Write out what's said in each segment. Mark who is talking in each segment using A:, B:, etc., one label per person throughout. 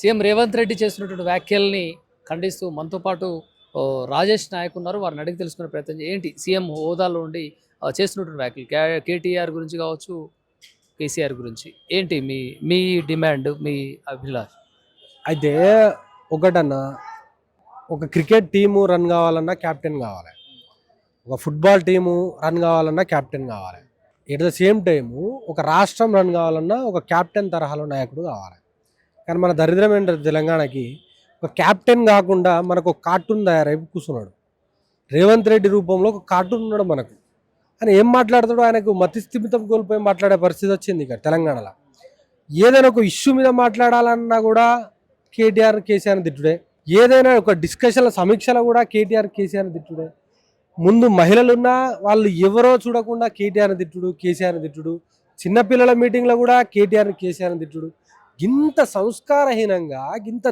A: CM Revanth Reddy చేస్తున్నటువంటి వ్యాఖ్యల్ని ఖండిస్తూ మనతో పాటు రాజేష్ నాయక్ ఉన్నారు. వారిని అడిగి తెలుసుకునే ప్రయత్నం ఏంటి సీఎం హోదాలో ఉండి చేస్తున్నటువంటి వ్యాఖ్యలు కేటీఆర్ గురించి కావచ్చు, కేసీఆర్ గురించి ఏంటి మీ మీ డిమాండ్, మీ అభిలాష?
B: అయితే ఒకటన్నా, ఒక క్రికెట్ టీము రన్ కావాలన్నా క్యాప్టెన్ కావాలి, ఒక ఫుట్బాల్ టీము రన్ కావాలన్నా క్యాప్టెన్ కావాలి. ఎట్ ద సేమ్ టైము ఒక రాష్ట్రం రన్ కావాలన్నా ఒక క్యాప్టెన్ తరహాలో నాయకుడు కావాలి. కానీ మన దరిద్రం ఏంటంటే తెలంగాణకి ఒక క్యాప్టెన్ కాకుండా మనకు ఒక కార్టూన్ తయారై కూర్చున్నాడు. రేవంత్ రెడ్డి రూపంలో ఒక కార్టూన్ ఉన్నాడు మనకు. ఆయన ఏం మాట్లాడతాడో ఆయనకు మతిస్థిమితం కోల్పోయి మాట్లాడే పరిస్థితి వచ్చింది ఇక్కడ తెలంగాణలో. ఏదైనా ఒక ఇష్యూ మీద మాట్లాడాలన్నా కూడా కేటీఆర్ కేసీఆర్ తిట్టుడే, ఏదైనా ఒక డిస్కషన్ల సమీక్షలో కూడా కేటీఆర్ కేసీఆర్ తిట్టుడే. ముందు మహిళలున్నా వాళ్ళు ఎవరో చూడకుండా కేటీఆర్ తిట్టుడు, కేసీఆర్ తిట్టుడు. చిన్నపిల్లల మీటింగ్లో కూడా కేటీఆర్ కేసీఆర్ తిట్టుడు. ఇంత సంస్కారహీనంగా, ఇంత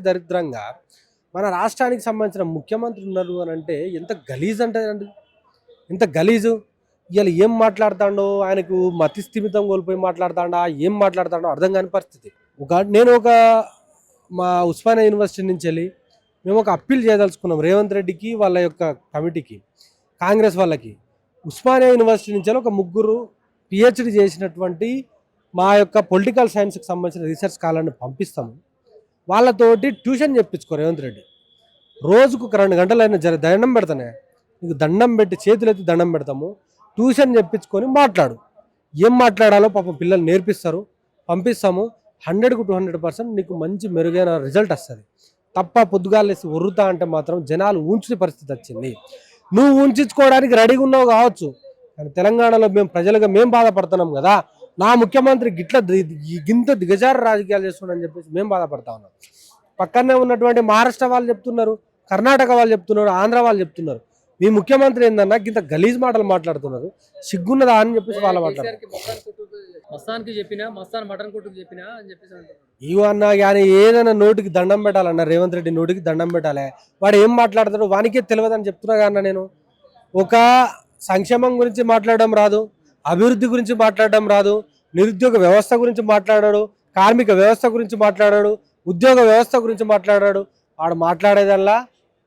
B: దరిద్రంగా మన రాష్ట్రానికి సంబంధించిన ముఖ్యమంత్రి ఉన్నారు అని అంటే ఎంత గలీజ్ అంటే అండి, ఎంత గలీజు. ఇవాళ ఏం మాట్లాడుతాడో, ఆయనకు మతిస్థిమితం కోల్పోయి మాట్లాడుతాడా, ఏం మాట్లాడుతాడో అర్థం కాని పరిస్థితి. నేను మా ఉస్మానియా యూనివర్సిటీ నుంచి వెళ్ళి మేము ఒక అప్పీల్ చేయదలుచుకున్నాం రేవంత్ రెడ్డికి, వాళ్ళ యొక్క కమిటీకి, కాంగ్రెస్ వాళ్ళకి. ఉస్మానియా యూనివర్సిటీ నుంచి ఒక ముగ్గురు పిహెచ్డి చేసినటువంటి మా యొక్క పొలిటికల్ సైన్స్కి సంబంధించిన రీసెర్చ్ స్కాలర్ని పంపిస్తాము. వాళ్ళతోటి ట్యూషన్ చెప్పించుకో రేవంత్ రెడ్డి. రోజుకు 2 గంటలైనా దండం పెడతానే, నీకు దండం పెట్టి చేతులెత్తి దండం పెడతాము. ట్యూషన్ చెప్పించుకొని మాట్లాడు. ఏం మాట్లాడాలో పాపం పిల్లలు నేర్పిస్తారు, పంపిస్తాము. 100కు 200% నీకు మంచి మెరుగైన రిజల్ట్ వస్తుంది. తప్ప పొద్దుగాలేసి ఒర్రుతా అంటే మాత్రం జనాలు ఊంచునే పరిస్థితి వచ్చింది. నువ్వు ఊంచుకోవడానికి రెడీగా ఉన్నావు కావచ్చు, కానీ తెలంగాణలో ప్రజలుగా మేము బాధపడుతున్నాం కదా. నా ముఖ్యమంత్రి గింత దిగజారు రాజకీయాలు చేస్తున్నాడని చెప్పేసి మేము బాధపడతా ఉన్నాం. పక్కనే ఉన్నటువంటి మహారాష్ట్ర వాళ్ళు చెప్తున్నారు, కర్ణాటక వాళ్ళు చెప్తున్నారు, ఆంధ్ర వాళ్ళు చెప్తున్నారు. మీ ముఖ్యమంత్రి ఏందన్నా గింత గలీజ్ మాటలు మాట్లాడుతున్నారు, సిగ్గున్నదా అని చెప్పేసి వాళ్ళు మాట్లాడుతున్నారు. ఇవో అన్నా కానీ ఏదైనా నోటికి దండం పెట్టాలన్నా, రేవంత్ రెడ్డి నోటికి దండం పెట్టాలి. వాడు ఏం మాట్లాడతాడు వానికే తెలియదని చెప్తున్నా కన్నా. నేను ఒక సంక్షేమం గురించి మాట్లాడడం రాదు, అభివృద్ధి గురించి మాట్లాడడం రాదు, నిరుద్యోగ వ్యవస్థ గురించి మాట్లాడాడు, కార్మిక వ్యవస్థ గురించి మాట్లాడాడు, ఉద్యోగ వ్యవస్థ గురించి మాట్లాడాడు. వాడు మాట్లాడేదల్లా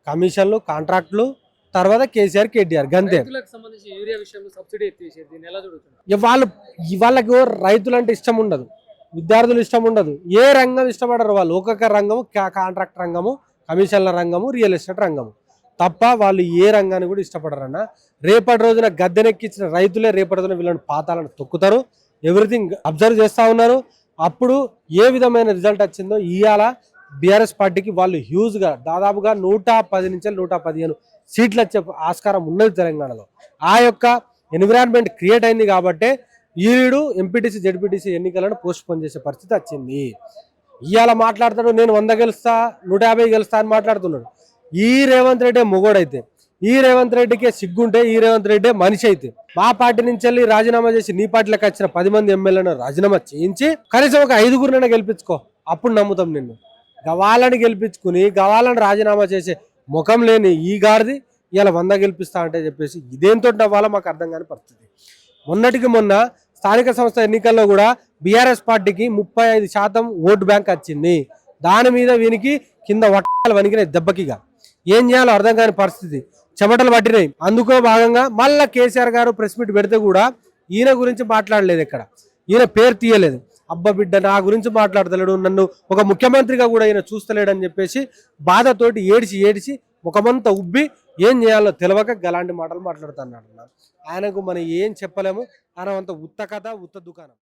B: కమిషన్లు, కాంట్రాక్టులు, తర్వాత కేసీఆర్ కేటీఆర్ గంతే. వాళ్ళకు రైతులు అంటే ఇష్టం ఉండదు, విద్యార్థులు ఇష్టం ఉండదు, ఏ రంగం ఇష్టపడరు వాళ్ళు. ఒక్కొక్క రంగము, కాంట్రాక్ట్ రంగము, కమిషన్ల రంగము, రియల్ ఎస్టేట్ రంగము తప్ప వాళ్ళు ఏ రంగాన్ని కూడా ఇష్టపడరన్న. రేపటి రోజున గద్దెనెక్కించిన రైతులే రేపటి రోజున వీళ్ళని పాతాలను తొక్కుతారు. ఎవ్రీథింగ్ అబ్జర్వ్ చేస్తూ ఉన్నారు. అప్పుడు ఏ విధమైన రిజల్ట్ వచ్చిందో ఇవాళ బీఆర్ఎస్ పార్టీకి వాళ్ళు హ్యూజ్గా దాదాపుగా 110 నుంచి 115 సీట్లు వచ్చే ఆస్కారం ఉన్నది తెలంగాణలో. ఆ యొక్క ఎన్విరాన్మెంట్ క్రియేట్ అయింది కాబట్టి ఈడు ఎంపీటీసీ జెడ్పీటీసీ ఎన్నికలను పోస్ట్ పోన్ చేసే పరిస్థితి వచ్చింది. ఇవాళ మాట్లాడతాడు నేను 100 గెలుస్తా, 150 గెలుస్తా అని మాట్లాడుతున్నాడు. ఈ రేవంత్ రెడ్డి మొగోడైతే, ఈ రేవంత్ రెడ్డికే సిగ్గుంటే, ఈ రేవంత్ రెడ్డి మనిషి అయితే మా పార్టీ నుంచి వెళ్ళి రాజీనామా చేసి నీ పార్టీలకు వచ్చిన 10 మంది ఎమ్మెల్యేలను రాజీనామా చేయించి కనీసం ఒక 5గురినైనా గెలిపించుకో, అప్పుడు నమ్ముతాం నిన్ను. గవాలని గెలిపించుకుని గవాలని రాజీనామా చేసే ముఖం లేని ఈ గారిది ఇలా 100 గెలిపిస్తా అంటే చెప్పేసి ఇదేంతో నవ్వాలో మాకు అర్థం కాని పరిస్థితి. మొన్నటికి మొన్న స్థానిక సంస్థ ఎన్నికల్లో కూడా బీఆర్ఎస్ పార్టీకి 35% ఓటు బ్యాంక్ వచ్చింది. దాని మీద వీనికి కింద వట్టాలు వణికినాయి దెబ్బకిగా. ఏం చేయాలో అర్థం కాని పరిస్థితి, చెమటలు పట్టినాయి. అందుకో భాగంగా మళ్ళీ కేసీఆర్ గారు ప్రెస్ మీట్ పెడితే కూడా ఈయన గురించి మాట్లాడలేదు, ఎక్కడ ఈయన పేరు తీయలేదు. అబ్బా బిడ్డ నా గురించి మాట్లాడతలేడు, నన్ను ఒక ముఖ్యమంత్రిగా కూడా ఈయన చూస్తలేడని చెప్పేసి బాధతోటి ఏడిచి ముఖమంతా ఉబ్బి ఏం చేయాలో తెలియక గలాంటి మాటలు మాట్లాడుతున్నాడు. ఆయనకు మనం ఏం చెప్పలేము. ఆయన అంత ఉత్త కథ, ఉత్త దుకాణం.